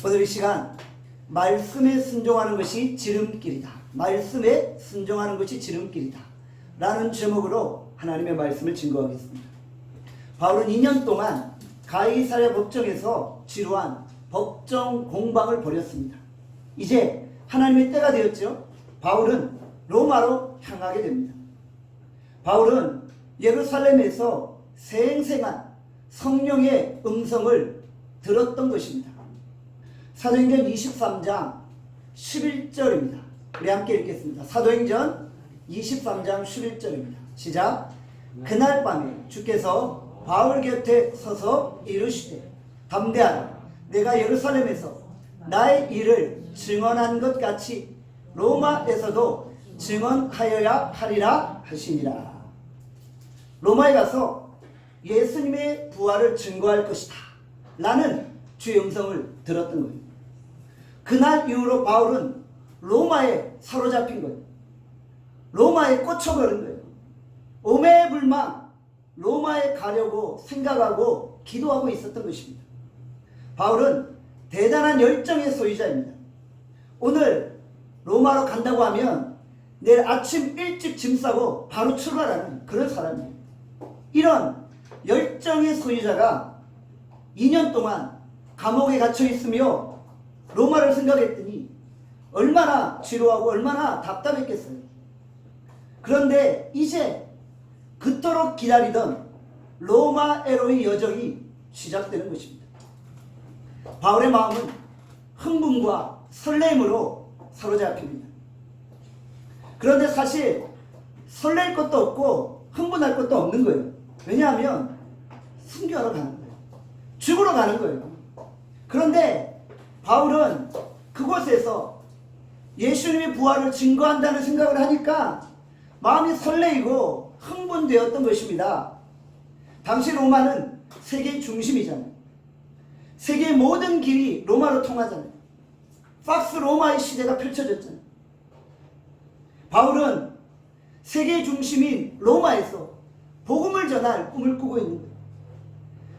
오늘 이 시간 말씀에 순종하는 것이 지름길이다. 말씀에 순종하는 것이 지름길이다. 라는 제목으로 하나님의 말씀을 증거하겠습니다. 바울은 2년 동안 가이사랴 법정에서 지루한 법정 공방을 벌였습니다. 이제 하나님의 때가 되었죠. 바울은 로마로 향하게 됩니다. 바울은 예루살렘에서 생생한 성령의 음성을 들었던 것입니다. 사도행전 23장 11절입니다. 우리 함께 읽겠습니다. 사도행전 23장 11절입니다. 시작. 그날 밤에 주께서 바울 곁에 서서 이르시되 담대하라. 내가 예루살렘에서 나의 일을 증언한 것 같이 로마에서도 증언하여야 하리라 하시니라. 로마에 가서 예수님의 부활을 증거할 것이다 라는 주의 음성을 들었던 거예요. 그날 이후로 바울은 로마에 사로잡힌 거예요. 로마에 꽂혀버린 거예요. 오매불망 로마에 가려고 생각하고 기도하고 있었던 것입니다. 바울은 대단한 열정의 소유자입니다. 오늘 로마로 간다고 하면 내일 아침 일찍 짐 싸고 바로 출발하는 그런 사람이에요. 이런 열정의 소유자가 2년 동안 감옥에 갇혀 있으며 로마를 생각했더니 얼마나 지루하고 얼마나 답답했겠어요. 그런데 이제 그토록 기다리던 로마에로의 여정이 시작되는 것입니다. 바울의 마음은 흥분과 설렘으로 사로잡힙니다. 그런데 사실 설렐 것도 없고 흥분할 것도 없는 거예요. 왜냐하면 순교하러 가는 거예요. 죽으러 가는 거예요. 그런데 바울은 그곳에서 예수님의 부활을 증거한다는 생각을 하니까 마음이 설레이고 흥분되었던 것입니다. 당시 로마는 세계의 중심이잖아요. 세계의 모든 길이 로마로 통하잖아요. 팍스 로마의 시대가 펼쳐졌잖아요. 바울은 세계의 중심인 로마에서 복음을 전할 꿈을 꾸고 있는 거예요.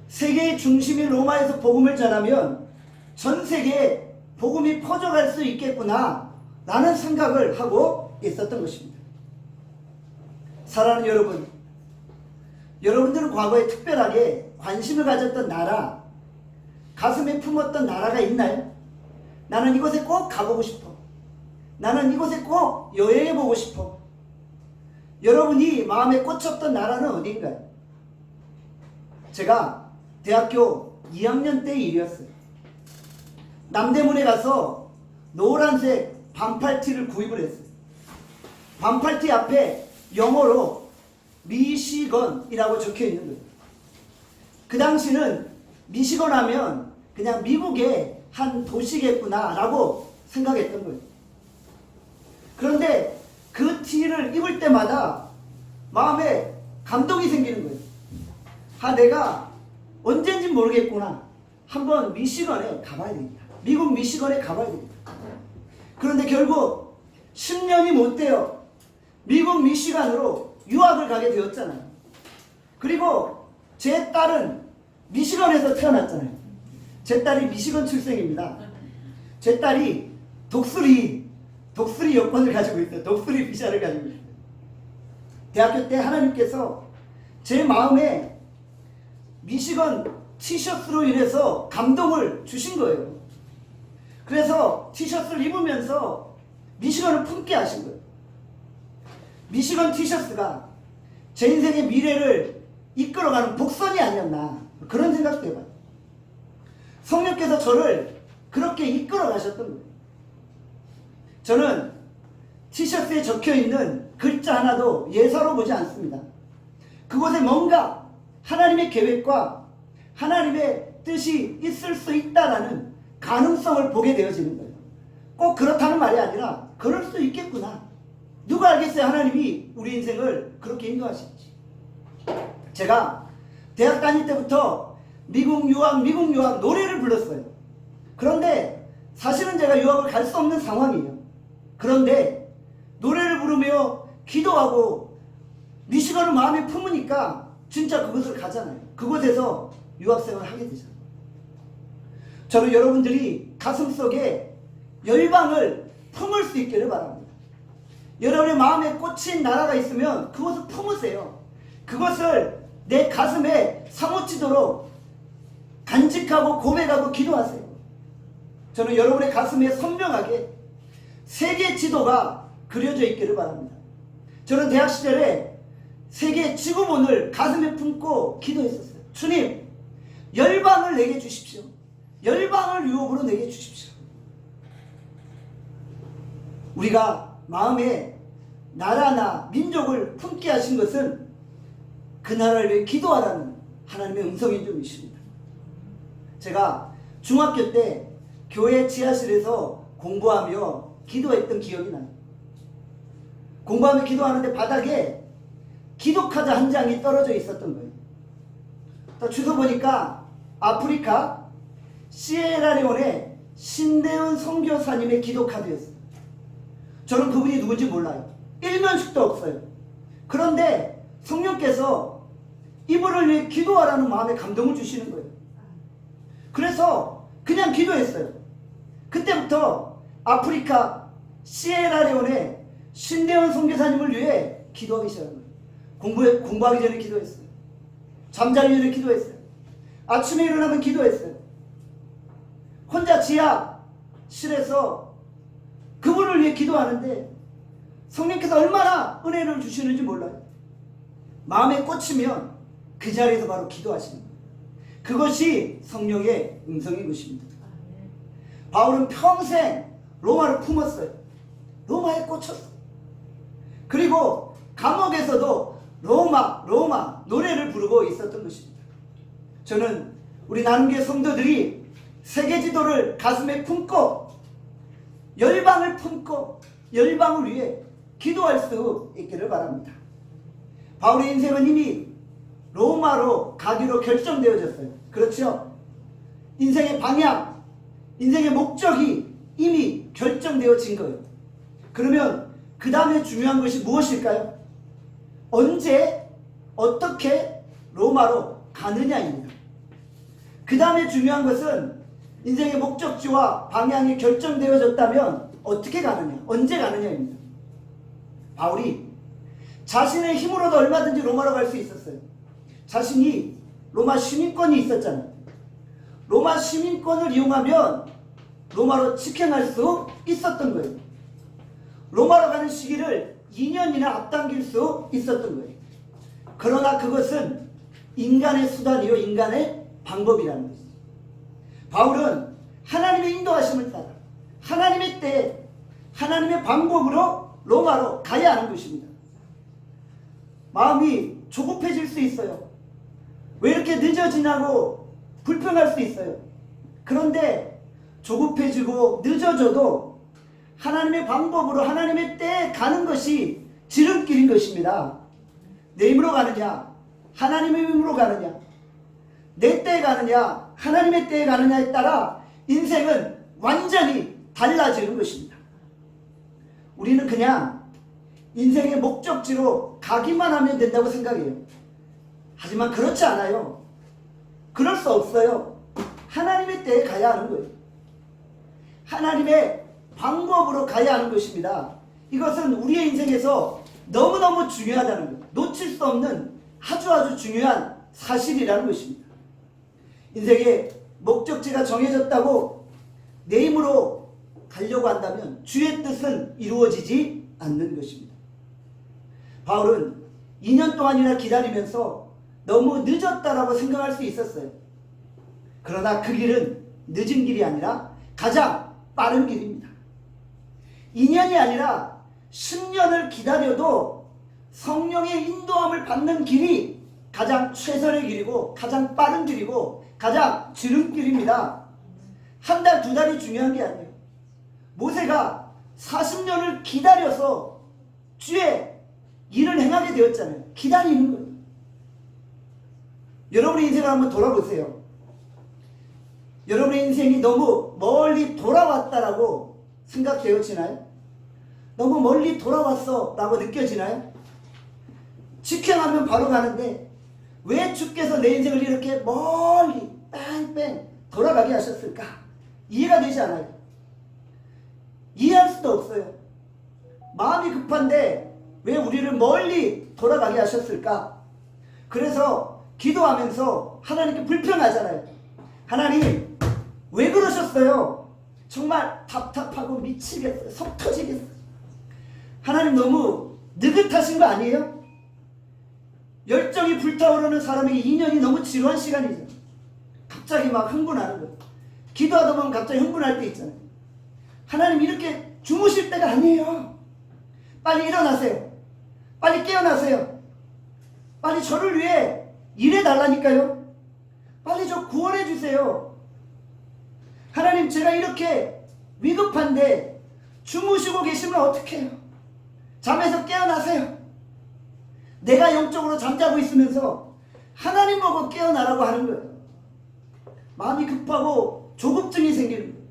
세계의 중심인 로마에서 복음을 전하면 전 세계에 복음이 퍼져갈 수 있겠구나 라는 생각을 하고 있었던 것입니다. 사랑하는 여러분, 여러분들은 과거에 특별하게 관심을 가졌던 나라, 가슴에 품었던 나라가 있나요? 나는 이곳에 꼭 가보고 싶어. 나는 이곳에 꼭 여행해보고 싶어. 여러분이 마음에 꽂혔던 나라는 어디인가요? 제가 대학교 2학년 때의 일이었어요. 남대문에 가서 노란색 반팔티를 구입을 했어요. 반팔티 앞에 영어로 미시건이라고 적혀 있는 거예요. 그 당시는 미시건 하면 그냥 미국의 한 도시겠구나 라고 생각했던 거예요. 그런데 그 티를 입을 때마다 마음에 감동이 생기는 거예요. 내가 언젠지 모르겠구나. 한번 미시건에 가봐야 되겠다. 미국 미시건에 가봐야 되겠다. 그런데 결국 10년이 못 돼요. 미국 미시간으로 유학을 가게 되었잖아요. 그리고 제 딸은 미시건에서 태어났잖아요. 제 딸이 미시건 출생입니다. 제 딸이 독수리 여권을 가지고 있어요. 독수리 비자를 가지고 있어요. 대학교 때 하나님께서 제 마음에 미시건 티셔츠로 인해서 감동을 주신 거예요. 그래서 티셔츠를 입으면서 미시건을 품게 하신 거예요. 미시건 티셔츠가 제 인생의 미래를 이끌어가는 복선이 아니었나 그런 생각도 해봐요. 성령께서 저를 그렇게 이끌어 가셨던 거예요. 저는 티셔츠에 적혀있는 글자 하나도 예사로 보지 않습니다. 그곳에 뭔가 하나님의 계획과 하나님의 뜻이 있을 수 있다라는 가능성을 보게 되어지는 거예요. 꼭 그렇다는 말이 아니라 그럴 수 있겠구나. 누가 알겠어요? 하나님이 우리 인생을 그렇게 인도하실지. 제가 대학 다닐 때부터 미국 유학 노래를 불렀어요. 그런데 사실은 제가 유학을 갈 수 없는 상황이에요. 그런데 노래를 부르며 기도하고 미시건을 마음에 품으니까 진짜 그곳을 가잖아요. 그곳에서 유학생활을 하게 되잖아요. 저는 여러분들이 가슴속에 열방을 품을 수 있기를 바랍니다. 여러분의 마음에 꽂힌 나라가 있으면 그것을 품으세요. 그것을 내 가슴에 사무치도록 간직하고 고백하고 기도하세요. 저는 여러분의 가슴에 선명하게 세계 지도가 그려져 있기를 바랍니다. 저는 대학 시절에 세계 지구본을 가슴에 품고 기도했었어요. 주님, 열방을 내게 주십시오. 열방을 유업으로 내게 주십시오. 우리가 마음에 나라나 민족을 품게 하신 것은 그 나라를 위해 기도하라는 하나님의 음성인 줄 믿습니다. 제가 중학교 때 교회 지하실에서 공부하며 기도했던 기억이 나요. 공부하며 기도하는데 바닥에 기도카드 한 장이 떨어져 있었던 거예요. 또 주소 보니까 아프리카 시에라레온의 신대은 선교사님의 기도카드였어요. 저는 그분이 누군지 몰라요. 일면식도 없어요. 그런데 성령께서 이분을 위해 기도하라는 마음에 감동을 주시는 거예요. 그래서 그냥 기도했어요. 그때부터 아프리카 시에라레온의 신대원 선교사님을 위해 기도하기 시작한 거예요. 공부하기 전에 기도했어요. 잠자기 전에 기도했어요. 아침에 일어나면 기도했어요. 혼자 지하실에서 그분을 위해 기도하는데 성령께서 얼마나 은혜를 주시는지 몰라요. 마음에 꽂히면 그 자리에서 바로 기도하시는 거예요. 그것이 성령의 음성인 것입니다. 바울은 평생 로마를 품었어요. 로마에 꽂혔어요. 그리고 감옥에서도 로마 노래를 부르고 있었던 것입니다. 저는 우리 나눔교회 성도들이 세계 지도를 가슴에 품고 열방을 품고 열방을 위해 기도할 수 있기를 바랍니다. 바울의 인생은 이미 로마로 가기로 결정되어졌어요. 그렇죠? 인생의 방향, 인생의 목적이 이미 결정되어진 거예요. 그러면 그 다음에 중요한 것이 무엇일까요? 언제 어떻게 로마로 가느냐입니다. 그 다음에 중요한 것은 인생의 목적지와 방향이 결정되어졌다면 어떻게 가느냐, 언제 가느냐입니다. 바울이 자신의 힘으로도 얼마든지 로마로 갈 수 있었어요. 자신이 로마 시민권이 있었잖아요. 로마 시민권을 이용하면 로마로 직행할 수 있었던 거예요. 로마로 가는 시기를 2년이나 앞당길 수 있었던 거예요. 그러나 그것은 인간의 수단이요, 인간의 방법이라는 것이죠. 바울은 하나님의 인도하심을 따라 하나님의 때에 하나님의 방법으로 로마로 가야 하는 것입니다. 마음이 조급해질 수 있어요. 왜 이렇게 늦어지냐고 불평할 수 있어요. 그런데 조급해지고 늦어져도 하나님의 방법으로 하나님의 때에 가는 것이 지름길인 것입니다. 내 힘으로 가느냐, 하나님의 힘으로 가느냐, 내 때에 가느냐, 하나님의 때에 가느냐에 따라 인생은 완전히 달라지는 것입니다. 우리는 그냥 인생의 목적지로 가기만 하면 된다고 생각해요. 하지만 그렇지 않아요. 그럴 수 없어요. 하나님의 때에 가야 하는 거예요. 하나님의 방법으로 가야 하는 것입니다. 이것은 우리의 인생에서 너무너무 중요하다는 거예요. 놓칠 수 없는 아주 중요한 사실이라는 것입니다. 인생의 목적지가 정해졌다고 내 힘으로 가려고 한다면 주의 뜻은 이루어지지 않는 것입니다. 바울은 2년 동안이나 기다리면서 너무 늦었다라고 생각할 수 있었어요. 그러나 그 길은 늦은 길이 아니라 가장 빠른 길입니다. 2년이 아니라 10년을 기다려도 성령의 인도함을 받는 길이 가장 최선의 길이고 가장 빠른 길이고 가장 지름길입니다. 한 달, 두 달이 중요한 게 아니에요. 모세가 40년을 기다려서 주의 일을 행하게 되었잖아요. 기다리는 거예요. 여러분의 인생을 한번 돌아보세요. 여러분의 인생이 너무 멀리 돌아왔다라고 생각되어지나요? 너무 멀리 돌아왔어 라고 느껴지나요? 직행하면 바로 가는데 왜 주께서 내 인생을 이렇게 멀리 뺑뺑 돌아가게 하셨을까? 이해가 되지 않아요. 이해할 수도 없어요. 마음이 급한데 왜 우리를 멀리 돌아가게 하셨을까? 그래서 기도하면서 하나님께 불평하잖아요. 하나님 왜 그러셨어요? 정말 답답하고 미치겠어요. 속 터지겠어요. 하나님 너무 느긋하신 거 아니에요? 열정이 불타오르는 사람에게 2년이 너무 지루한 시간이죠. 갑자기 막 흥분하는 거예요. 기도하다 보면 갑자기 흥분할 때 있잖아요. 하나님 이렇게 주무실 때가 아니에요. 빨리 일어나세요. 빨리 깨어나세요. 빨리 저를 위해 일해달라니까요. 빨리 저 구원해 주세요. 하나님 제가 이렇게 위급한데 주무시고 계시면 어떡해요? 잠에서 깨어나세요. 내가 영적으로 잠자고 있으면서 하나님 보고 깨어나라고 하는 거예요. 마음이 급하고 조급증이 생기는 거예요.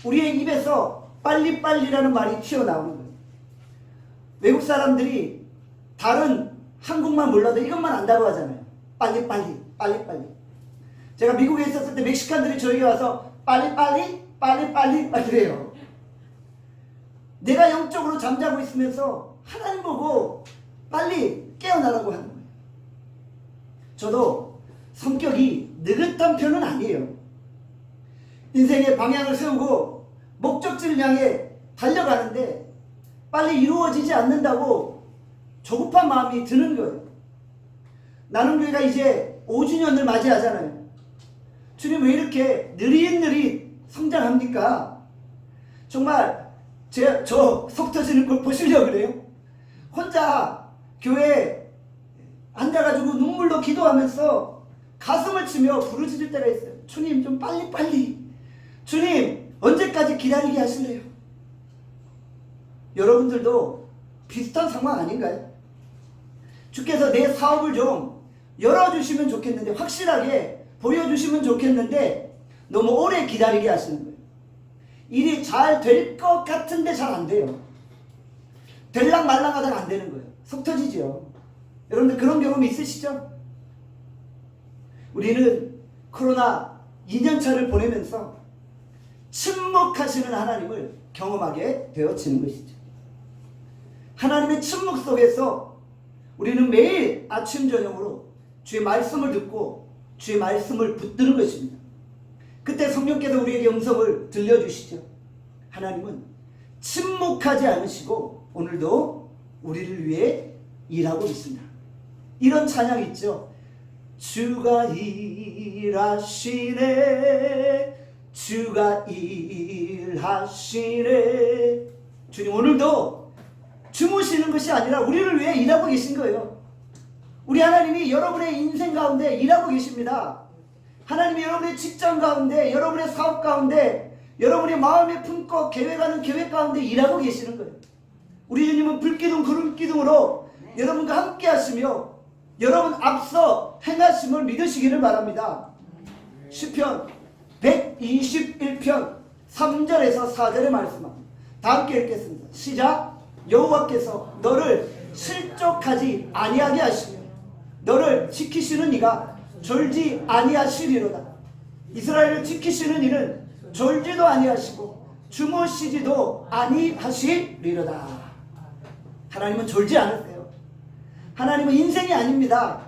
우리의 입에서 빨리빨리라는 말이 튀어나오는 거예요. 외국 사람들이 다른 한국만 몰라도 이것만 안다고 하잖아요. 빨리빨리, 빨리빨리. 제가 미국에 있었을 때 멕시칸들이 저에게 와서 빨리빨리, 빨리빨리 이래요. 내가 영적으로 잠자고 있으면서 하나님 보고 빨리 깨어나라고 하는 거예요. 저도 성격이 느긋한 편은 아니에요. 인생의 방향을 세우고 목적지를 향해 달려가는데 빨리 이루어지지 않는다고 조급한 마음이 드는 거예요. 나눔교회가 이제 5주년을 맞이하잖아요. 주님 왜 이렇게 느릿느릿 성장합니까? 정말 저 속 터지는 걸 보시려고 그래요? 혼자 교회에 앉아가지고 눈물로 기도하면서 가슴을 치며 부르짖을 때가 있어요. 주님 좀 빨리빨리. 주님 언제까지 기다리게 하실래요? 여러분들도 비슷한 상황 아닌가요? 주께서 내 사업을 좀 열어주시면 좋겠는데, 확실하게 보여주시면 좋겠는데 너무 오래 기다리게 하시는 거예요. 일이 잘 될 것 같은데 잘 안 돼요. 될랑말랑 하다가 안 되는 거예요. 속 터지죠. 여러분들 그런 경험 있으시죠? 우리는 코로나 2년차를 보내면서 침묵하시는 하나님을 경험하게 되어지는 것이죠. 하나님의 침묵 속에서 우리는 매일 아침 저녁으로 주의 말씀을 듣고 주의 말씀을 붙드는 것입니다. 그때 성령께서 우리에게 음성을 들려주시죠. 하나님은 침묵하지 않으시고 오늘도 우리를 위해 일하고 있습니다. 이런 찬양 있죠. 주가 일하시네, 주가 일하시네. 주님 오늘도 주무시는 것이 아니라 우리를 위해 일하고 계신 거예요. 우리 하나님이 여러분의 인생 가운데 일하고 계십니다. 하나님이 여러분의 직장 가운데, 여러분의 사업 가운데, 여러분의 마음에 품고 계획하는 계획 가운데 일하고 계시는 거예요. 우리 주님은 불기둥 구름기둥으로 여러분과 함께 하시며 여러분 앞서 행하심을 믿으시기를 바랍니다. 시편 121편 3절에서 4절의 말씀합니다. 다 함께 읽겠습니다. 시작. 여호와께서 너를 실족하지 아니하게 하시며 너를 지키시는 이가 졸지 아니하시리로다. 이스라엘을 지키시는 이는 졸지도 아니하시고 주무시지도 아니하시리로다. 하나님은 졸지 않으세요. 하나님은 인생이 아닙니다.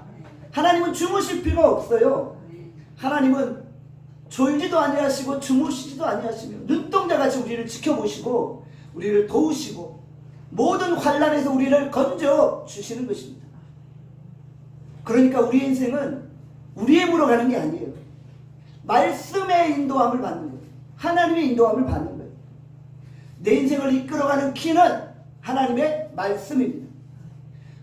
하나님은 주무실 필요가 없어요. 하나님은 졸지도 아니하시고 주무시지도 아니하시며 눈동자같이 우리를 지켜보시고 우리를 도우시고 모든 환난에서 우리를 건져 주시는 것입니다. 그러니까 우리의 인생은 우리의 힘으로 가는 게 아니에요. 말씀의 인도함을 받는 거예요. 하나님의 인도함을 받는 거예요. 내 인생을 이끌어가는 키는 하나님의 말씀입니다.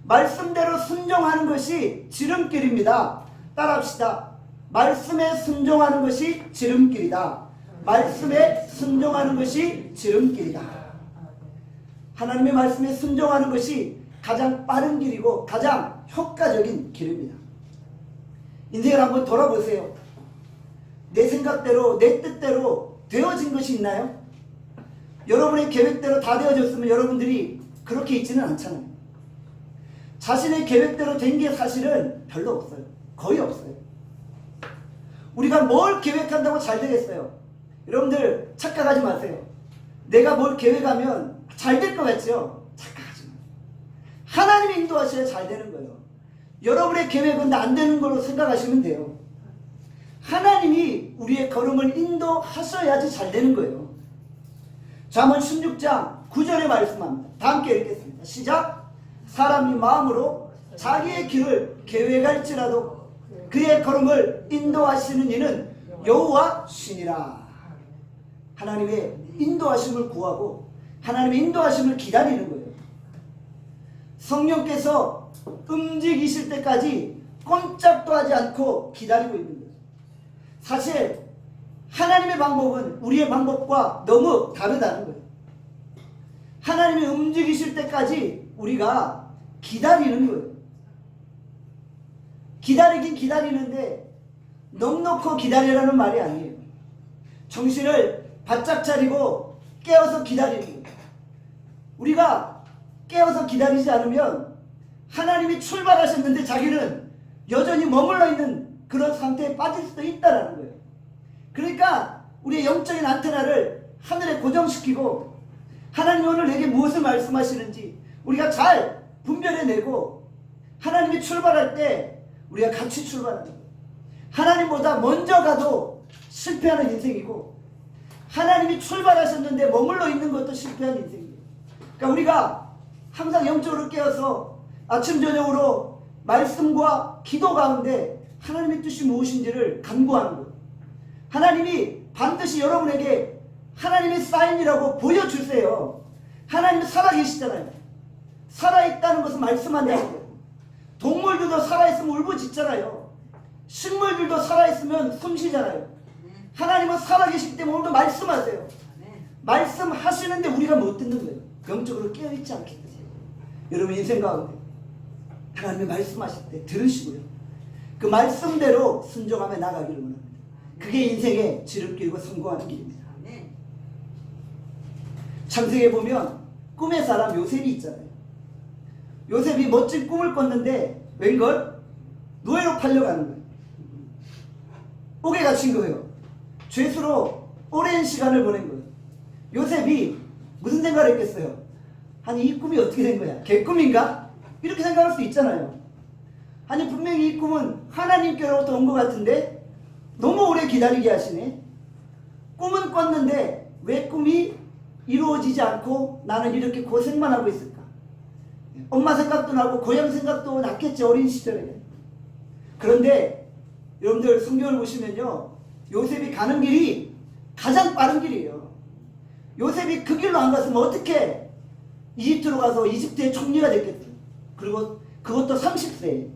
말씀대로 순종하는 것이 지름길입니다. 따라합시다. 말씀에 순종하는 것이 지름길이다. 말씀에 순종하는 것이 지름길이다. 하나님의 말씀에 순종하는 것이 가장 빠른 길이고 가장 효과적인 길입니다. 인생을 한번 돌아보세요. 내 생각대로 내 뜻대로 되어진 것이 있나요? 여러분의 계획대로 다 되어졌으면 여러분들이 그렇게 있지는 않잖아요. 자신의 계획대로 된 게 사실은 별로 없어요. 거의 없어요. 우리가 뭘 계획한다고 잘 되겠어요? 여러분들 착각하지 마세요. 내가 뭘 계획하면 잘 될 것 같죠? 착각하지 마세요. 하나님이 인도하셔야 잘 되는 거예요. 여러분의 계획은 안 되는 걸로 생각하시면 돼요. 하나님이 우리의 걸음을 인도하셔야지 잘 되는 거예요. 잠언 16장 9절에 말씀합니다. 다 함께 읽겠습니다. 시작. 사람이 마음으로 자기의 길을 계획할지라도 그의 걸음을 인도하시는 이는 여호와시니라. 하나님의 인도하심을 구하고 하나님의 인도하심을 기다리는 거예요. 성령께서 움직이실 때까지 꼼짝도 하지 않고 기다리고 있는 거예요. 사실 하나님의 방법은 우리의 방법과 너무 다르다는 거예요. 하나님이 움직이실 때까지 우리가 기다리는 거예요. 기다리긴 기다리는데 넉넉히 기다리라는 말이 아니에요. 정신을 바짝 차리고 깨어서 기다리는 거예요. 우리가 깨어서 기다리지 않으면 하나님이 출발하셨는데 자기는 여전히 머물러 있는 그런 상태에 빠질 수도 있다는 거예요. 그러니까 우리의 영적인 안테나를 하늘에 고정시키고 하나님이 오늘 내게 무엇을 말씀하시는지 우리가 잘 분별해내고 하나님이 출발할 때 우리가 같이 출발하는 거예요. 하나님보다 먼저 가도 실패하는 인생이고 하나님이 출발하셨는데 머물러 있는 것도 실패하는 인생이에요. 그러니까 우리가 항상 영적으로 깨어서 아침 저녁으로 말씀과 기도 가운데 하나님의 뜻이 무엇인지를 간구하는 거예요. 하나님이 반드시 여러분에게 하나님의 사인이라고 보여주세요. 하나님이 살아계시잖아요. 살아있다는 것은 말씀한다는 거예요. 동물들도 살아있으면 울부짖잖아요. 식물들도 살아있으면 숨쉬잖아요. 하나님은 살아계시기 때문에 오늘도 말씀하세요. 말씀하시는데 우리가 못 듣는 거예요. 영적으로 깨어있지 않기 때문에. 여러분 인생 가운데 하나님이 말씀하실 때 들으시고요. 그 말씀대로 순종하며 나가기를 원합니다. 그게 인생의 지름길이고 성공하는 길입니다. 창세기에 보면 꿈의 사람 요셉이 있잖아요. 요셉이 멋진 꿈을 꿨는데 웬걸? 노예로 팔려가는 거예요. 옥에 갇힌 거예요. 죄수로 오랜 시간을 보낸 거예요. 요셉이 무슨 생각을 했겠어요? 아니 이 꿈이 어떻게 된 거야? 개꿈인가? 이렇게 생각할 수 있잖아요. 아니 분명히 이 꿈은 하나님께로부터 온 것 같은데 너무 오래 기다리게 하시네. 꿈은 꿨는데 왜 꿈이 이루어지지 않고 나는 이렇게 고생만 하고 있을까? 엄마 생각도 나고 고향 생각도 났겠지 어린 시절에. 그런데 여러분들 성경을 보시면요. 요셉이 가는 길이 가장 빠른 길이에요. 요셉이 그 길로 안 갔으면 어떻게 이집트로 가서 이집트의 총리가 됐겠어요. 그리고 그것도 30세에.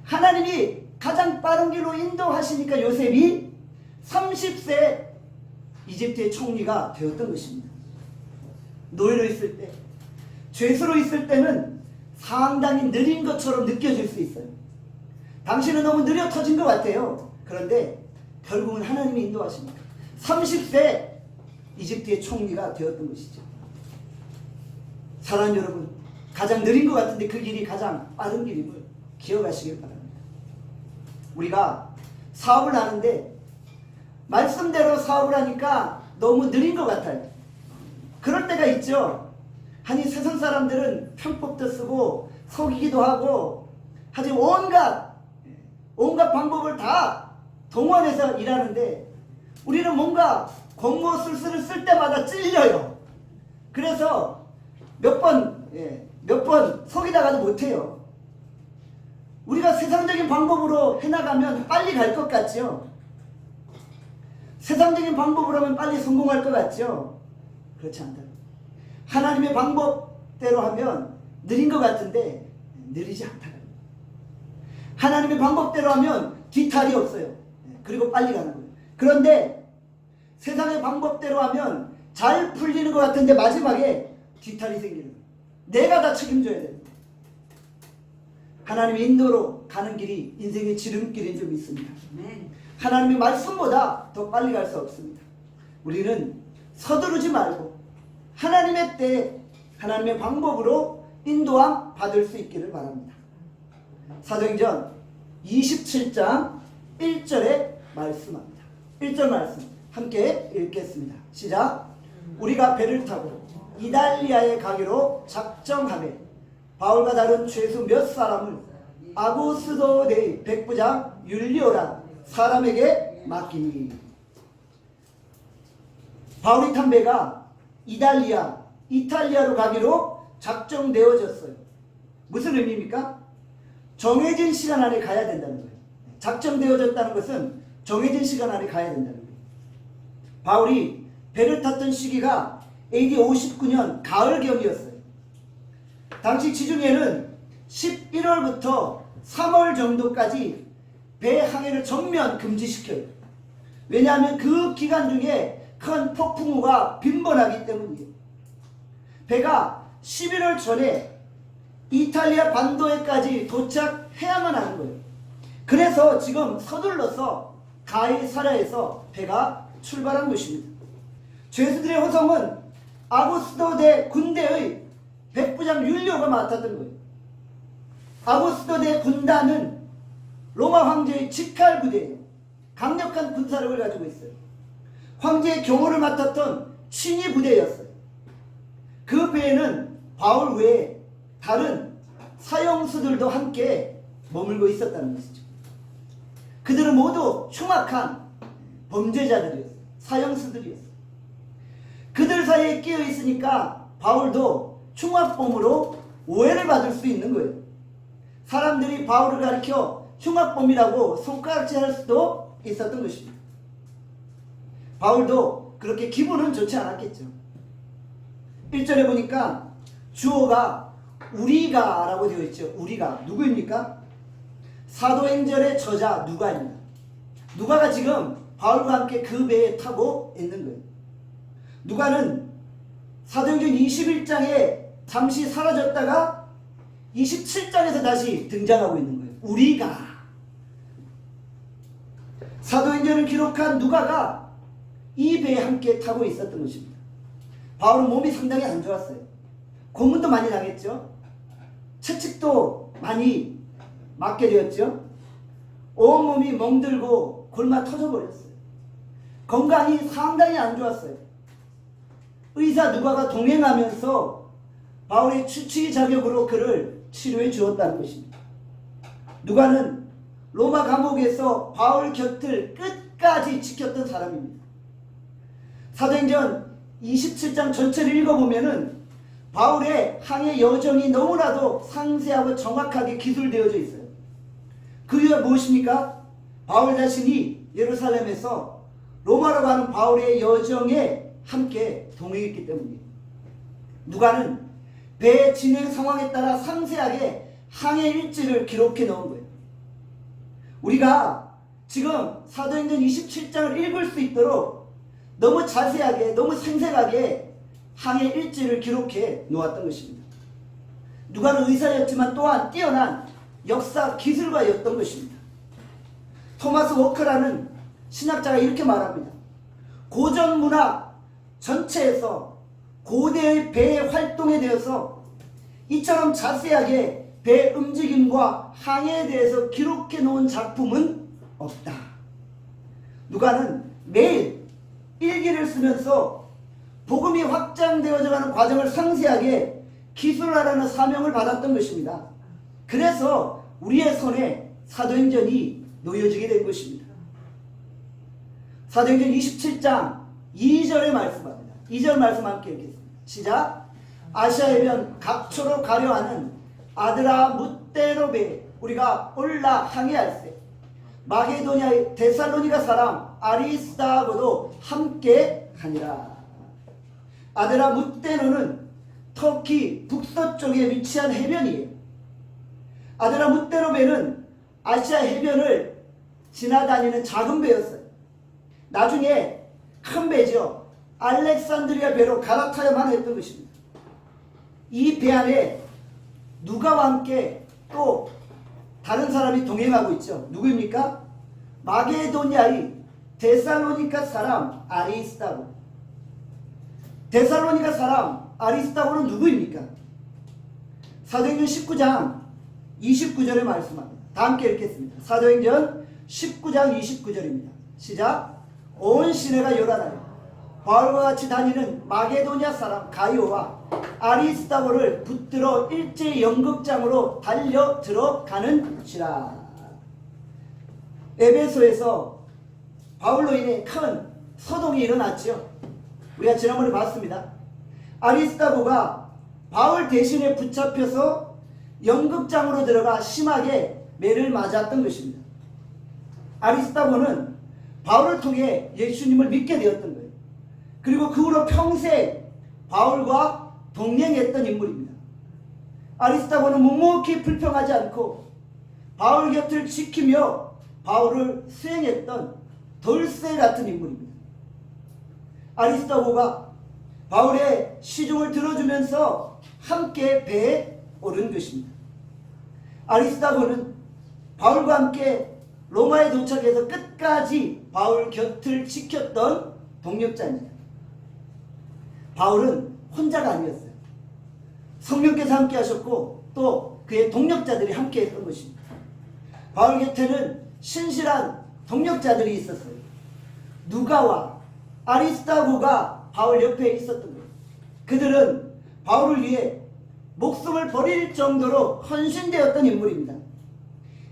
하나님이 가장 빠른 길로 인도하시니까 요셉이 30세 이집트의 총리가 되었던 것입니다. 노예로 있을 때, 죄수로 있을 때는 상당히 느린 것처럼 느껴질 수 있어요. 당신은 너무 느려 터진 것 같아요. 그런데 결국은 하나님이 인도하십니다. 30세 이집트의 총리가 되었던 것이죠. 사랑하는 여러분, 가장 느린 것 같은데 그 길이 가장 빠른 길임을 기억하시길 바랍니다. 우리가 사업을 하는데 말씀대로 사업을 하니까 너무 느린 것 같아요. 그럴 때가 있죠. 아니 세상 사람들은 편법도 쓰고 속이기도 하고 하지 온갖 방법을 다 동원해서 일하는데 우리는 뭔가 공모 술수를 쓸 때마다 찔려요. 그래서 몇 번 속이다가도 못해요. 우리가 세상적인 방법으로 해나가면 빨리 갈 것 같죠? 세상적인 방법으로 하면 빨리 성공할 것 같죠? 그렇지 않다. 하나님의 방법대로 하면 느린 것 같은데 느리지 않다. 하나님의 방법대로 하면 뒤탈이 없어요. 그리고 빨리 가는 거예요. 그런데 세상의 방법대로 하면 잘 풀리는 것 같은데 마지막에 뒤탈이 생기는 거예요. 내가 다 책임져야 됩니다. 하나님의 인도로 가는 길이 인생의 지름길인 줄 믿습니다. 하나님의 말씀보다 더 빨리 갈 수 없습니다. 우리는 서두르지 말고 하나님의 때에 하나님의 방법으로 인도함 받을 수 있기를 바랍니다. 사도행전 27장 1절에 말씀합니다. 1절 말씀 함께 읽겠습니다. 시작. 우리가 배를 타고 이달리아에 가기로 작정하매 바울과 다른 죄수 몇 사람을 아고스도네의 백부장 율리오라 사람에게 맡기니. 바울이 탄 배가 이탈리아로 가기로 작정되어졌어요. 무슨 의미입니까? 정해진 시간 안에 가야 된다는 거예요. 작정되어졌다는 것은 정해진 시간 안에 가야 된다는 거예요. 바울이 배를 탔던 시기가 AD 59년 가을경이었어요. 당시 지중해는 11월부터 3월 정도까지 배 항해를 전면 금지시켜요. 왜냐하면 그 기간 중에 큰 폭풍우가 빈번하기 때문이에요. 배가 11월 전에 이탈리아 반도에까지 도착해야만 하는 거예요. 그래서 지금 서둘러서 가이사랴에서 배가 출발한 것입니다. 죄수들의 호송은 아고스도네 군대의 백부장 율리오가 맡았던 거예요. 아고스도네 군단은 로마 황제의 직할 부대예요. 강력한 군사력을 가지고 있어요. 황제의 경호를 맡았던 친위 부대였어요. 그 배에는 바울 외에 다른 사형수들도 함께 머물고 있었다는 것이죠. 그들은 모두 흉악한 범죄자들이었어요. 사형수들이었어요. 그들 사이에 끼어 있으니까 바울도 흉악범으로 오해를 받을 수 있는 거예요. 사람들이 바울을 가리켜 흉악범이라고 손가락질할 수도 있었던 것입니다. 바울도 그렇게 기분은 좋지 않았겠죠. 1절에 보니까 주어가 우리가 라고 되어 있죠. 우리가 누구입니까? 사도행전의 저자 누가입니다. 누가가 지금 바울과 함께 그 배에 타고 있는 거예요. 누가는 사도행전 21장에 잠시 사라졌다가 27장에서 다시 등장하고 있는 거예요. 우리가. 사도행전을 기록한 누가가 이 배에 함께 타고 있었던 것입니다. 바울은 몸이 상당히 안 좋았어요. 고문도 많이 당했죠. 채찍도 많이 맞게 되었죠. 온몸이 멍들고 골마 터져버렸어요. 건강이 상당히 안 좋았어요. 의사 누가가 동행하면서 바울의 추치 자격으로 그를 치료해 주었다는 것입니다. 누가는 로마 감옥에서 바울 곁을 끝까지 지켰던 사람입니다. 사도행전 27장 전체를 읽어보면은 바울의 항해 여정이 너무나도 상세하고 정확하게 기술되어져 있어요. 그 이유가 무엇입니까? 바울 자신이 예루살렘에서 로마로 가는 바울의 여정에 함께 동행했기 때문이에요. 누가는 배의 진행 상황에 따라 상세하게 항해 일지를 기록해 놓은 거예요. 우리가 지금 사도행전 27장을 읽을 수 있도록 너무 자세하게, 너무 생생하게 항해 일지를 기록해 놓았던 것입니다. 누가는 의사였지만 또한 뛰어난 역사 기술가였던 것입니다. 토마스 워커라는 신학자가 이렇게 말합니다. 고전 문화 전체에서 고대의 배의 활동에 대해서 이처럼 자세하게 배 움직임과 항해에 대해서 기록해 놓은 작품은 없다. 누가는 매일 일기를 쓰면서 복음이 확장되어져가는 과정을 상세하게 기술하라는 사명을 받았던 것입니다. 그래서 우리의 손에 사도행전이 놓여지게 된 것입니다. 사도행전 27장 2절에 말씀합니다. 2절 말씀 함께 읽겠습니다. 시작. 아시아 해변 각초로 가려 하는 아드라무떼노베 우리가 올라 항해할세 마게도냐의 데살로니가 사람 아리스다하고도 함께 하니라. 아드라무떼노는 터키 북서쪽에 위치한 해변이에요. 아드라무떼노베는 아시아 해변을 지나다니는 작은 배였어요. 나중에 큰 배죠. 알렉산드리아 배로 갈아타야만 했던 것입니다. 이 배 안에 누가와 함께 또 다른 사람이 동행하고 있죠. 누구입니까? 마게도냐의 데살로니가 사람 아리스다고. 데살로니가 사람 아리스다고는 누구입니까? 사도행전 19장 29절에 말씀합니다. 다 함께 읽겠습니다. 사도행전 19장 29절입니다. 시작. 온 시내가 요란하여 바울과 같이 다니는 마게도냐 사람 가이오와 아리스다고를 붙들어 일제히 연극장으로 달려 들어가는지라. 에베소에서 바울로 인해 큰 소동이 일어났죠. 우리가 지난번에 봤습니다. 아리스다고가 바울 대신에 붙잡혀서 연극장으로 들어가 심하게 매를 맞았던 것입니다. 아리스다고는 바울을 통해 예수님을 믿게 되었던 거예요. 그리고 그 후로 평생 바울과 동행했던 인물입니다. 아리스다고는 묵묵히 불평하지 않고 바울 곁을 지키며 바울을 수행했던 돌쇠 같은 인물입니다. 아리스다고가 바울의 시중을 들어주면서 함께 배에 오른 것입니다. 아리스다고는 바울과 함께 로마에 도착해서 끝까지 바울 곁을 지켰던 동역자입니다. 바울은 혼자가 아니었어요. 성령께서 함께 하셨고 또 그의 동역자들이 함께 했던 것입니다. 바울 곁에는 신실한 동역자들이 있었어요. 누가와 아리스다고가 바울 옆에 있었던 거예요. 그들은 바울을 위해 목숨을 버릴 정도로 헌신되었던 인물입니다.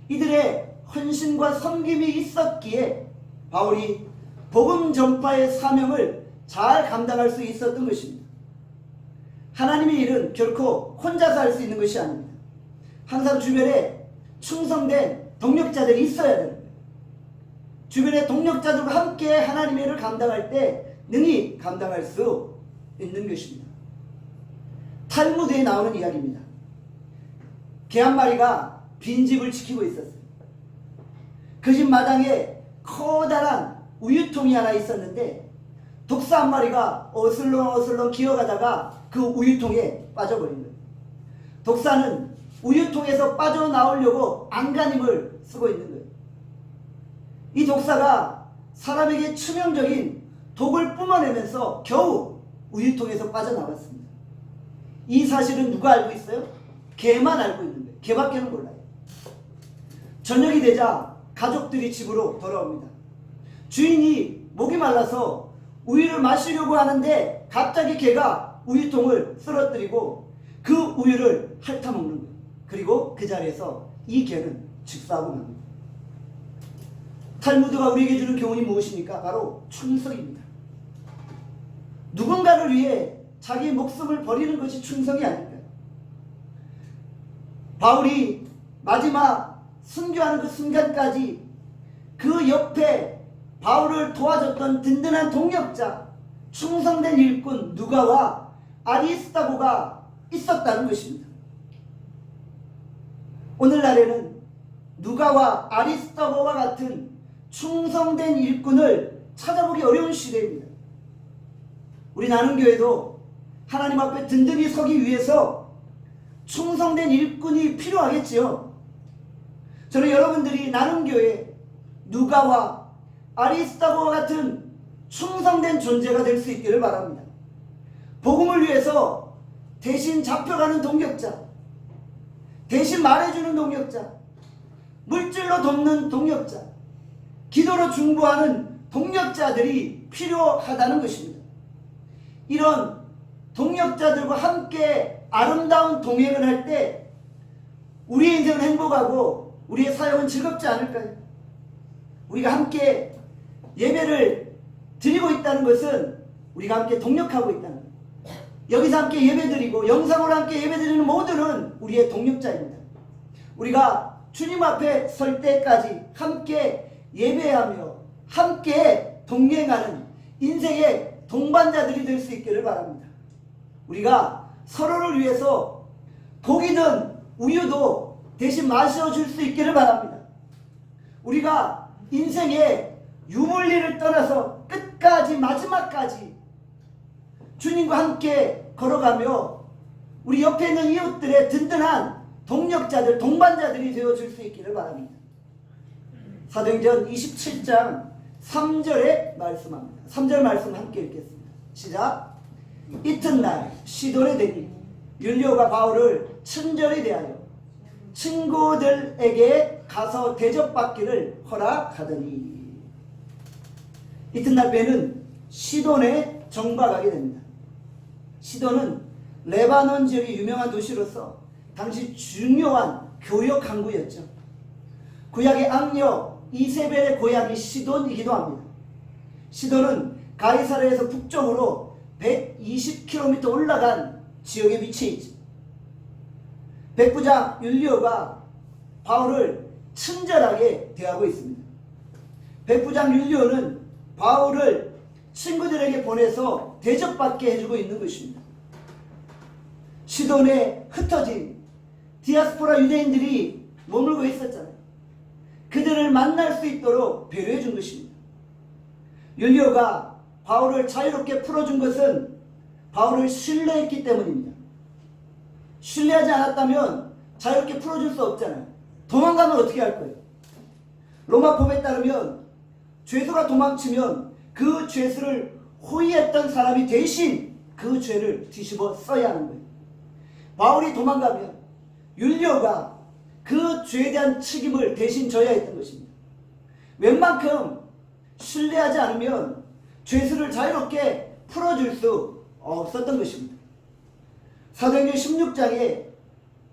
이들의 헌신과 섬김이 있었기에 바울이 복음 전파의 사명을 잘 감당할 수 있었던 것입니다. 하나님의 일은 결코 혼자서 할 수 있는 것이 아닙니다. 항상 주변에 충성된 동역자들이 있어야 됩니다. 주변의 동역자들과 함께 하나님의 일을 감당할 때 능히 감당할 수 있는 것입니다. 탈무드에 나오는 이야기입니다. 개 한 마리가 빈집을 지키고 있었어요. 그 집 마당에 커다란 우유통이 하나 있었는데 독사 한 마리가 어슬렁어슬렁 기어가다가 그 우유통에 빠져버린 거예요. 독사는 우유통에서 빠져나오려고 안간힘을 쓰고 있는 거예요. 이 독사가 사람에게 치명적인 독을 뿜어내면서 겨우 우유통에서 빠져나왔습니다. 이 사실은 누가 알고 있어요? 개만 알고 있는 거예요. 개밖에는 몰라요. 저녁이 되자 가족들이 집으로 돌아옵니다. 주인이 목이 말라서 우유를 마시려고 하는데 갑자기 개가 우유통을 쓰러뜨리고 그 우유를 핥아먹는 거예요. 그리고 그 자리에서 이 개는 즉사하고 맙니다. 탈무드가 우리에게 주는 교훈이 무엇입니까? 바로 충성입니다. 누군가를 위해 자기 목숨을 버리는 것이 충성이 아닐까요? 바울이 마지막 순교하는 그 순간까지 그 옆에 바울을 도와줬던 든든한 동역자, 충성된 일꾼 누가와 아리스다고가 있었다는 것입니다. 오늘날에는 누가와 아리스다고와 같은 충성된 일꾼을 찾아보기 어려운 시대입니다. 우리 나눔교회도 하나님 앞에 든든히 서기 위해서 충성된 일꾼이 필요하겠지요. 저는 여러분들이 나눔교회 누가와 아리스다고와 같은 충성된 존재가 될 수 있기를 바랍니다. 복음을 위해서 대신 잡혀가는 동역자, 대신 말해주는 동역자, 물질로 돕는 동역자, 기도로 중보하는 동역자들이 필요하다는 것입니다. 이런 동역자들과 함께 아름다운 동행을 할 때 우리의 인생은 행복하고 우리의 사역은 즐겁지 않을까요? 우리가 함께 예배를 드리고 있다는 것은 우리가 함께 동역하고 있다는 거예요. 여기서 함께 예배드리고 영상으로 함께 예배드리는 모두는 우리의 동역자입니다. 우리가 주님 앞에 설 때까지 함께 예배하며 함께 동행하는 인생의 동반자들이 될 수 있기를 바랍니다. 우리가 서로를 위해서 독이든 우유도 대신 마셔줄 수 있기를 바랍니다. 우리가 인생의 유물리를 떠나서 끝까지 마지막까지 주님과 함께 걸어가며 우리 옆에 있는 이웃들의 든든한 동력자들, 동반자들이 되어줄 수 있기를 바랍니다. 사도행전 27장 3절에 말씀합니다. 3절 말씀 함께 읽겠습니다. 시작. 이튿날 시돈에 되니 율리오가 바울을 친절히 대하여 친구들에게 가서 대접받기를 허락하더니, 이튿날 배는 시돈에 정박하게 됩니다. 시돈은 레바논 지역의 유명한 도시로서 당시 중요한 교역 항구였죠. 구약의 악녀 이세벨의 고향이 시돈이기도 합니다. 시돈은 가이사르에서 북쪽으로 120km 올라간 지역에 위치해 있죠. 백부장 율리오가 바울을 친절하게 대하고 있습니다. 백부장 율리오는 바울을 친구들에게 보내서 대접받게 해주고 있는 것입니다. 시돈에 흩어진 디아스포라 유대인들이 머물고 있었잖아요. 그들을 만날 수 있도록 배려해 준 것입니다. 율리오가 바울을 자유롭게 풀어준 것은 바울을 신뢰했기 때문입니다. 신뢰하지 않았다면 자유롭게 풀어줄 수 없잖아요. 도망가면 어떻게 할 거예요? 로마법에 따르면 죄수가 도망치면 그 죄수를 호위했던 사람이 대신 그 죄를 뒤집어 써야 하는 거예요. 바울이 도망가면 율리오가 그 죄에 대한 책임을 대신 져야 했던 것입니다. 웬만큼 신뢰하지 않으면 죄수를 자유롭게 풀어줄 수 없었던 것입니다. 사도행전 16장에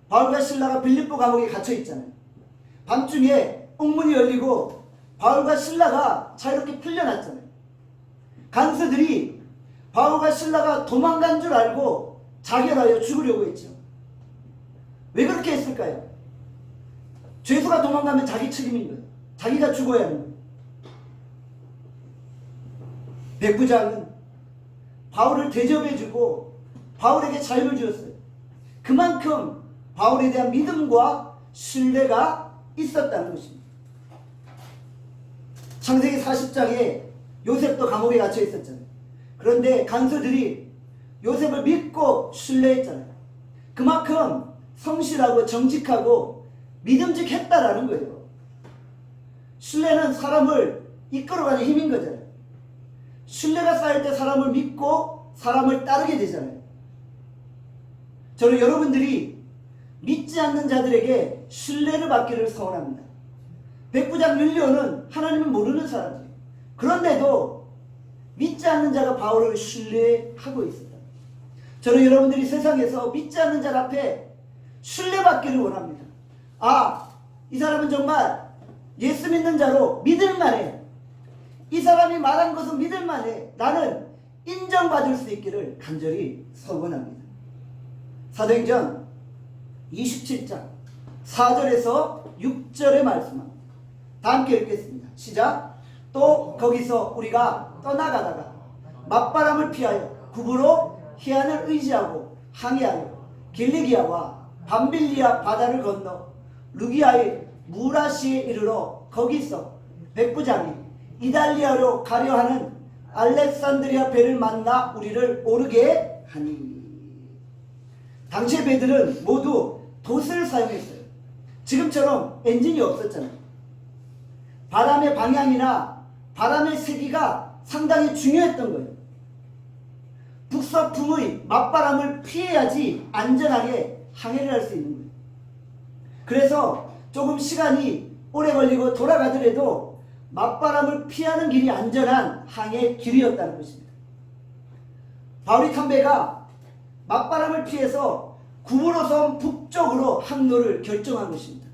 바울과 실라가 빌립보 감옥에 갇혀 있잖아요. 밤중에 옥문이 열리고 바울과 실라가 자유롭게 풀려났잖아요. 간수들이 바울과 실라가 도망간 줄 알고 자결하여 죽으려고 했죠. 왜 그렇게 했을까요? 죄수가 도망가면 자기 책임인 거예요. 자기가 죽어야 하는 거예요. 백부장은 바울을 대접해주고 바울에게 자유를 주었어요. 그만큼 바울에 대한 믿음과 신뢰가 있었다는 것입니다. 창세기 40장에 요셉도 감옥에 갇혀 있었잖아요. 그런데 간수들이 요셉을 믿고 신뢰했잖아요. 그만큼 성실하고 정직하고 믿음직했다라는 거예요. 신뢰는 사람을 이끌어가는 힘인 거잖아요. 신뢰가 쌓일 때 사람을 믿고 사람을 따르게 되잖아요. 저는 여러분들이 믿지 않는 자들에게 신뢰를 받기를 소원합니다. 백부장 율리오는 하나님을 모르는 사람이에요. 그런데도 믿지 않는 자가 바울을 신뢰하고 있었다. 저는 여러분들이 세상에서 믿지 않는 자 앞에 신뢰받기를 원합니다. 아, 이 사람은 정말 예수 믿는 자로 믿을만해. 이 사람이 말한 것은 믿을만해. 나는 인정받을 수 있기를 간절히 소원합니다. 사도행전 27장 4절에서 6절의 말씀입니다. 다 함께 읽겠습니다. 시작. 또 거기서 우리가 떠나가다가 맞바람을 피하여 구부로 희안을 의지하고 항해하여 길리기아와 밤빌리아 바다를 건너 루기아의 무라시에 이르러 거기서 백부장이 이달리아로 가려 하는 알렉산드리아 배를 만나 우리를 오르게 하니. 당시의 배들은 모두 돛을 사용했어요. 지금처럼 엔진이 없었잖아요. 바람의 방향이나 바람의 세기가 상당히 중요했던 거예요. 북서풍의 맞바람을 피해야지 안전하게 항해를 할 수 있는 거예요. 그래서 조금 시간이 오래 걸리고 돌아가더라도 맞바람을 피하는 길이 안전한 항해 길이었다는 것입니다. 바울이 탄 배가 맞바람을 피해서 구브로섬 북쪽으로 항로를 결정한 것입니다.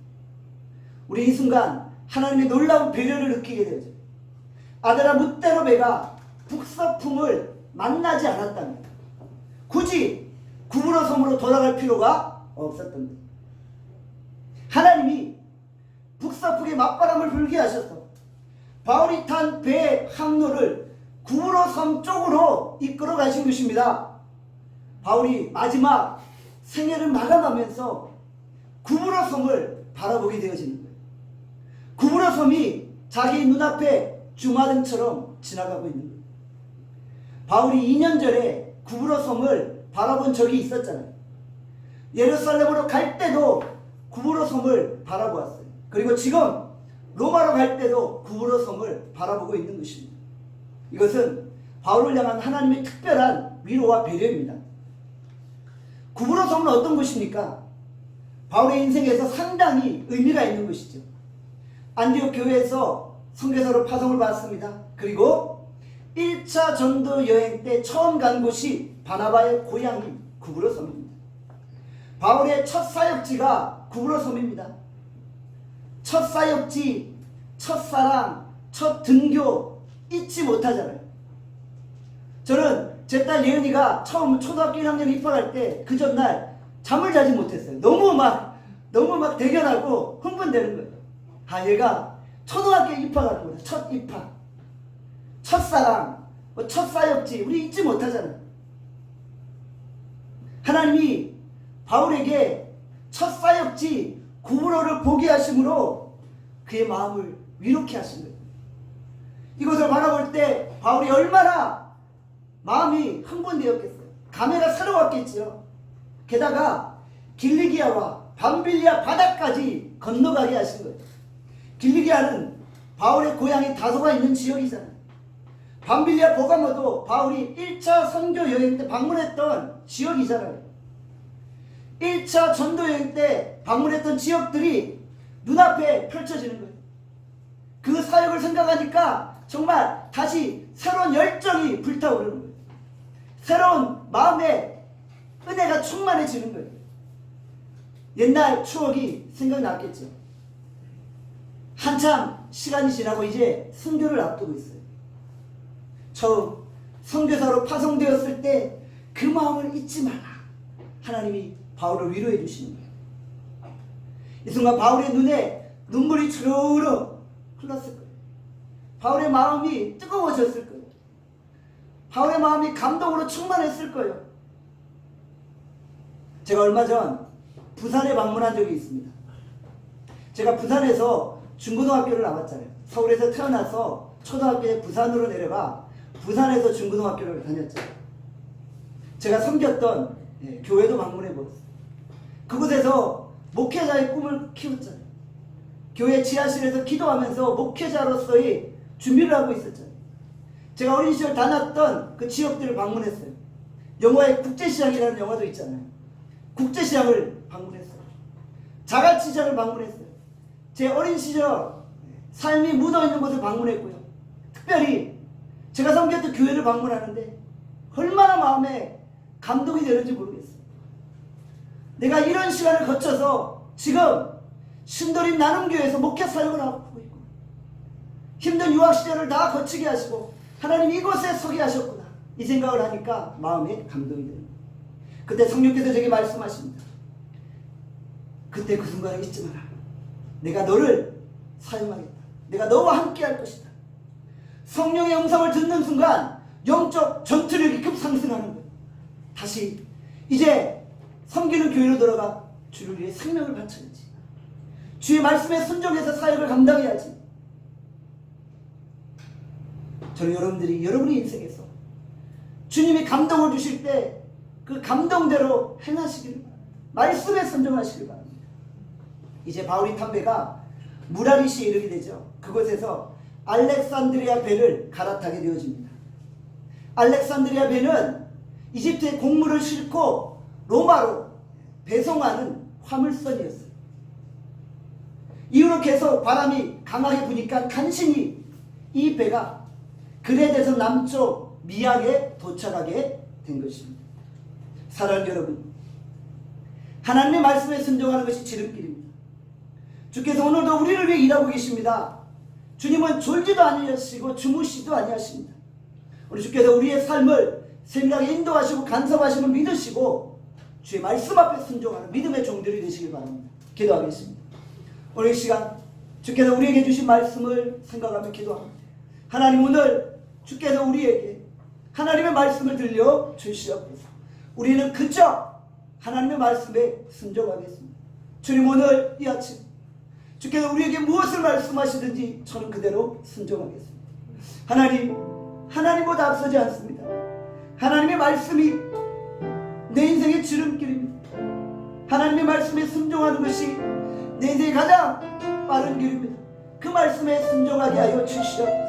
우리 이 순간 하나님의 놀라운 배려를 느끼게 되죠. 아데라 뭇대로 배가 북서풍을 만나지 않았다면 굳이 구브로섬으로 돌아갈 필요가 없었던 거예요. 하나님이 북서풍의 맞바람을 불게 하셔서 바울이 탄 배의 항로를 구브로섬 쪽으로 이끌어 가신 것입니다. 바울이 마지막 생애를 마감하면서 구브로섬을 바라보게 되어지는 거예요. 구브로섬이 자기 눈앞에 주마등처럼 지나가고 있는 거예요. 바울이 2년 전에 구브로섬을 바라본 적이 있었잖아요. 예루살렘으로 갈 때도 구브로섬을 바라보았어요. 그리고 지금 로마로 갈 때도 구브로섬을 바라보고 있는 것입니다. 이것은 바울을 향한 하나님의 특별한 위로와 배려입니다. 구브로섬은 어떤 곳입니까? 바울의 인생에서 상당히 의미가 있는 것이죠. 안디옥 교회에서 선교사로 파송을 받았습니다. 그리고 1차 전도 여행 때 처음 간 곳이 바나바의 고향인 구브로 섬입니다. 바울의 첫 사역지가 구브로 섬입니다. 첫 사역지, 첫사랑, 첫 등교 잊지 못하잖아요. 저는 제 딸 예은이가 처음 초등학교 1학년 입학할 때 그 전날 잠을 자지 못했어요. 너무 막 대견하고 흥분되는 거예요. 아, 얘가 초등학교에 입학하는 거다. 첫 입학, 첫사랑, 첫 사역지 우리 잊지 못하잖아요. 하나님이 바울에게 첫 사역지 구브로를 보게 하심으로 그의 마음을 위롭게 하신 거예요. 이것을 바라볼 때 바울이 얼마나 마음이 흥분되었겠어요. 감회가 새로웠겠죠. 게다가 길리기아와 밤빌리아 바다까지 건너가게 하신 거예요. 길리기아는 바울의 고향이 다소가 있는 지역이잖아요. 밤빌리아 보가모도 바울이 1차 선교 여행 때 방문했던 지역이잖아요. 1차 전도 여행 때 방문했던 지역들이 눈앞에 펼쳐지는 거예요. 그 사역을 생각하니까 정말 다시 새로운 열정이 불타오르는 거예요. 새로운 마음에 은혜가 충만해지는 거예요. 옛날 추억이 생각났겠죠. 한참 시간이 지나고 이제 선교를 앞두고 있어요. 처음 선교사로 파송되었을 때 그 마음을 잊지 마라. 하나님이 바울을 위로해 주시는 거예요. 이 순간 바울의 눈에 눈물이 주르르 흘렀을 거예요. 바울의 마음이 뜨거워졌을 거예요. 바울의 마음이 감동으로 충만했을 거예요. 제가 얼마 전 부산에 방문한 적이 있습니다. 제가 부산에서 중고등학교를 나왔잖아요. 서울에서 태어나서 초등학교에 부산으로 내려가 부산에서 중고등학교를 다녔죠. 제가 섬겼던 교회도 방문해 보았어요. 그곳에서 목회자의 꿈을 키웠잖아요. 교회 지하실에서 기도하면서 목회자로서의 준비를 하고 있었잖아요. 제가 어린 시절 다녔던 그 지역들을 방문했어요. 영화의 국제시장이라는 영화도 있잖아요. 국제시장을 방문했어요. 자갈치장을 방문했어요. 제 어린 시절 삶이 묻어있는 곳을 방문했고요. 특별히 제가 섬겼던 교회를 방문하는데 얼마나 마음에 감동이 되는지 모르겠어요. 내가 이런 시간을 거쳐서 지금 신도림 나눔교회에서 목회 사역을 하고 있고 힘든 유학 시절을 다 거치게 하시고 하나님 이곳에 서게 하셨구나 이 생각을 하니까 마음에 감동이 됩니다. 그때 성령께서 제게 말씀하십니다. 그때 그 순간을 잊지 마라. 내가 너를 사용하겠다. 내가 너와 함께 할 것이다. 성령의 음성을 듣는 순간 영적 전투력이 급상승하는 거예요. 다시 이제 섬기는 교회로 들어가 주를 위해 생명을 바쳐야지. 주의 말씀에 순종해서 사역을 감당해야지. 저는 여러분의 인생에서 주님이 감동을 주실 때 그 감동대로 행하시기를 바랍니다. 말씀에 순종하시길 바랍니다. 이제 바울이 탄 배가 무라리시에 이르게 되죠. 그곳에서 알렉산드리아 배를 갈아타게 되어집니다. 알렉산드리아 배는 이집트의 곡물을 싣고 로마로 배송하는 화물선이었어요. 이후로 계속 바람이 강하게 부니까 간신히 이 배가 그레데에서 남쪽 미약에 도착하게 된 것입니다. 사랑하는 여러분, 하나님의 말씀에 순종하는 것이 지름길입니다. 주께서 오늘도 우리를 위해 일하고 계십니다. 주님은 졸지도 아니하시고 주무시도 아니하십니다. 우리 주께서 우리의 삶을 생각에 인도하시고 간섭하심을 믿으시고 주의 말씀 앞에 순종하는 믿음의 종들이 되시길 바랍니다. 기도하겠습니다. 오늘 이 시간 주께서 우리에게 주신 말씀을 생각하며 기도합니다. 하나님, 오늘 주께서 우리에게 하나님의 말씀을 들려 주시옵소서. 우리는 그저 하나님의 말씀에 순종하겠습니다. 주님, 오늘 이 아침 주께서 우리에게 무엇을 말씀하시든지 저는 그대로 순종하겠습니다. 하나님, 하나님보다 앞서지 않습니다. 하나님의 말씀이 내 인생의 지름길입니다. 하나님의 말씀에 순종하는 것이 내 인생의 가장 빠른 길입니다. 그 말씀에 순종하게 하여 주시옵소서.